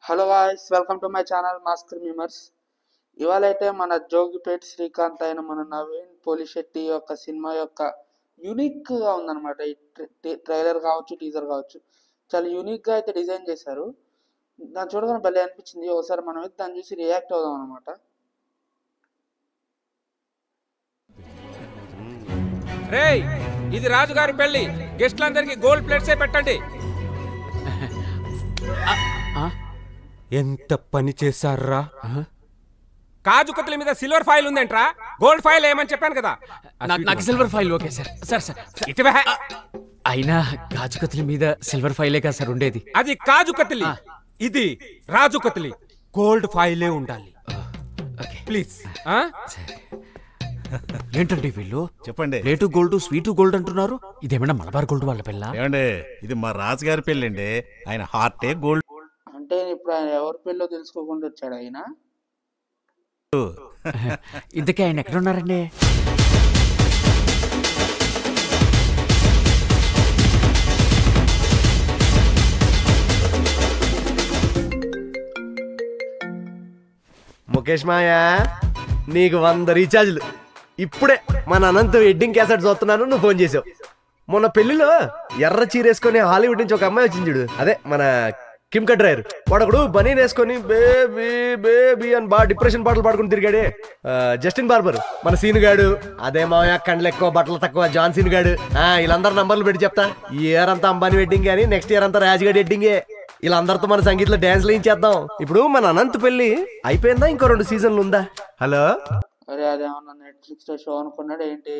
Hello guys, welcome to my channel Masker Memers. ఇవాళ అయితే మన జోగిపేట్ శ్రీకాంత్ అయిన మన నవీన్ పోలిశెట్టి యొక్క సినిమా యొక్క యూనిక్గా ఉందన్నమాట. ఈ ట్రైలర్ కావచ్చు, టీజర్ కావచ్చు, చాలా యూనిక్గా అయితే డిజైన్ చేశారు. దాన్ని చూడగానే భలే అనిపించింది. ఒకసారి మనం అయితే దాన్ని చూసి రియాక్ట్ అవుదాం అనమాట. రేయ్, ఇది రాజుగారి పెళ్లి. గెస్ట్లందరికి గోల్డ్ ప్లేట్సే పెట్టండి. ఎంత పని చేశారా? కాజు కత్తుల మీద సిల్వర్ ఫైల్ ఉందేంట్రా? గోల్డ్ ఫైల్ ఏమని చెప్పాను కదా. నాకు silver foil okay sir. Sir sir ఇటువే. అయినా కాజు కత్తుల మీద సిల్వర్ ఫైలే కదా సార్ ఉండేది. అది కాజు కత్తిలి, ఇది రాజు కత్తిలి. గోల్డ్ ఫైలే ఉండాలి ప్లీజ్. ఏంటండి వీళ్ళు చెప్పండి. ప్లేటు గోల్డ్, స్వీటు గోల్డ్ అంటున్నారు. ఇదేమన్నా మలబార్ గోల్డ్ వాళ్ళ పిల్ల? ఏమండి, ఇది మా రాజుగారి పెళ్ళండి. ఆయన హార్టే గోల్డ్. అంటే ఇప్పుడు ఆయన ఎవరి పెళ్ళో తెలుసుకోకుండా వచ్చాడు ఆయన. ఇంతకీ ఆయన ఎక్కడ ఉన్నారండి? ముఖేష్ మాయా, నీకు 100 రీఛార్జ్లు. ఇప్పుడే మన అనంత వెడ్డింగ్ క్యాసెట్ చూస్తున్నాను, నువ్వు ఫోన్ చేసావు. మొన్న పెళ్లిలో ఎర్ర చీరేసుకొని హాలీవుడ్ నుంచి ఒక అమ్మాయి వచ్చింది చూడు, అదే మన కిమ్ కట్రాయర్. వాడొకడు బనీన్ వేసుకొని బేబీ బేబీ అని బాగా డిప్రెషన్ పాటలు పాడుకుని తిరిగాడే, జస్టిన్ బార్బర్. మన సీన్ గాడు అదే మాయా, కండ్లు ఎక్కువ బట్టలు తక్కువ జాన్ సీన్ గాడు. వీళ్ళందరూ నంబర్లు పెట్టి చెప్తా. ఈ ఇయర్ అంతా అంబానీ వెడ్డింగ్ కానీ నెక్స్ట్ ఇయర్ అంతా రాజుగాడి వెడ్డింగే. వీళ్ళందరితో మన సంగీతంలో డాన్స్లు ఏం చేద్దాం. ఇప్పుడు మన అనంత్ పెళ్లి అయిపోయిందా? ఇంకో 2 సీజన్లు ఉందా? హలో, అరే అదేమన్నా నెట్ఫ్లిక్స్ లో షో అనుకున్నాడు ఏంటి?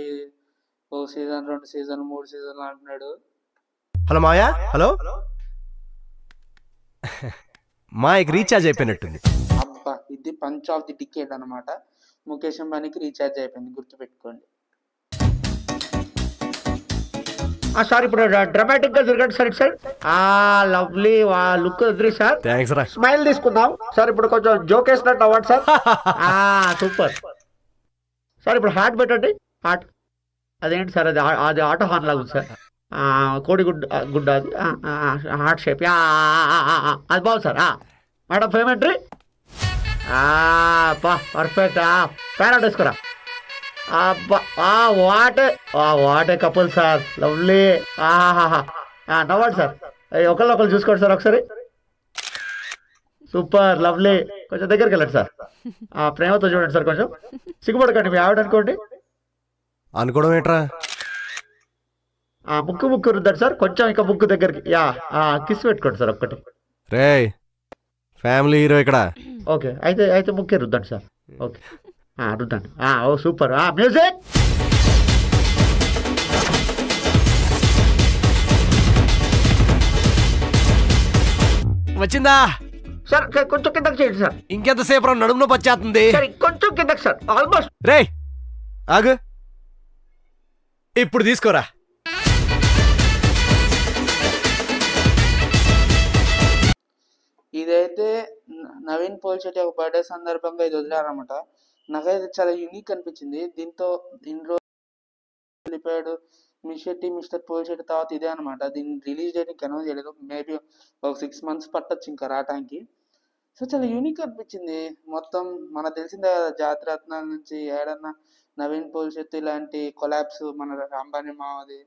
ఓ సీజన్, 2 సీజన్, 3 సీజన్లు అంటున్నాడు. హలో మాయా. హలో మాయకి రీఛార్జ్ అయిపోయినట్టుంది. అబ్బా, ఇది పంచ్ ఆఫ్ ది టికెట్ అనమాట. ముఖేష్ అంబానీకి రీఛార్జ్ అయిపోయింది, గుర్తుపెట్టుకోండి. సార్ ఇప్పుడు డ్రామాటిక్ గా జరగండి సార్. సార్ లవ్లీ లుక్ వదిలి సార్. థ్యాంక్స్ రా. స్మైల్ తీసుకుందాం సార్. ఇప్పుడు కొంచెం జోక్ వేసినట్టు అవ్వండి సార్. Super sir. ఇప్పుడు హార్ట్ పెట్టండి. హార్ట్ అదేంటి సార్? అది ఆటో హార్న్ లాగా ఉంది సార్. కోడి గుడ్డ అది హార్ట్ షేప్. అది బాగుంది సార్. మేడం పేమెంట్రీ పర్ఫెక్ట్. ప్యారెట్ వేసుకోరా. అబ్బా, వాటే కపుల్ సార్. లవ్లీ. నవ్వండి సార్. ఒకళ్ళు చూసుకోండి సార్ ఒకసారి. Super, lovely. కొంచెం దగ్గరికి వెళ్ళండి సార్. ప్రేమతో చూడండి సార్. కొంచెం సిగ్గుపడకండి, మీ ఆవిడ అనుకోండి. అనుకోవడం ఏంట్రా? ముక్కు రుద్దండి సార్. కొంచెం ఇంకా ముక్కు దగ్గరికి. కిస్ పెట్టుకోండి సార్ ఒక్కటి. రే ఫ్యామిలీ హీరో ఇక్కడ. ఓకే, అయితే ముక్కే రుద్దండి సార్. ఓకే, రుద్దండి. ఓ సూపర్. మ్యూజిక్. వచ్చిందా సార్? కొంచెం కిందకి చేయండి సార్. ఇంకెంతసేపు రా, నడుములో పచ్చేస్తుంది. సార్ కొంచెం కిందకి సార్. ఆల్మోస్ట్. రే ఆగు, ఇప్పుడు తీసుకోరా. ఇదైతే నవీన్ పోలిశెట్టి ఒక బర్త్డే సందర్భంగా ఇది వదిలారనమాట. నాకైతే చాలా యూనిక్ అనిపించింది. దీంతో ఇన్ని రోజులు వెళ్ళిపోయాడు మిషెట్టి, మిస్టర్ పోలిశెట్టి తర్వాత ఇదే అనమాట. దీన్ని రిలీజ్ డేట్ ఇంకా అనౌన్స్ చేయలేదు. మేబీ ఒక 6 months పట్టొచ్చు ఇంకా రావటానికి. సో చాలా యూనిక్ అనిపించింది. మొత్తం మనకు తెలిసిందే కదా, జాతిరత్నాల నుంచి ఏడన్నా నవీన్ పోలిశెట్టి ఇలాంటి కొలాబ్స్, మన అంబానీ మావది,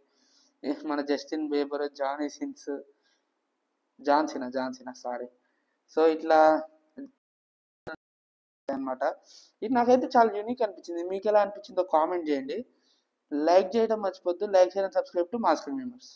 మన Justin Bieber, John Cena sorry. So ఇట్లా అనమాట. ఇది నాకైతే చాలా యూనిక్ అనిపించింది. మీకు ఎలా అనిపించిందో కామెంట్ చేయండి. లైక్ చేయడం మర్చిపోద్దు. లైక్ చేయడం, సబ్స్క్రైబ్ టు మాస్కర్ మీమర్స్.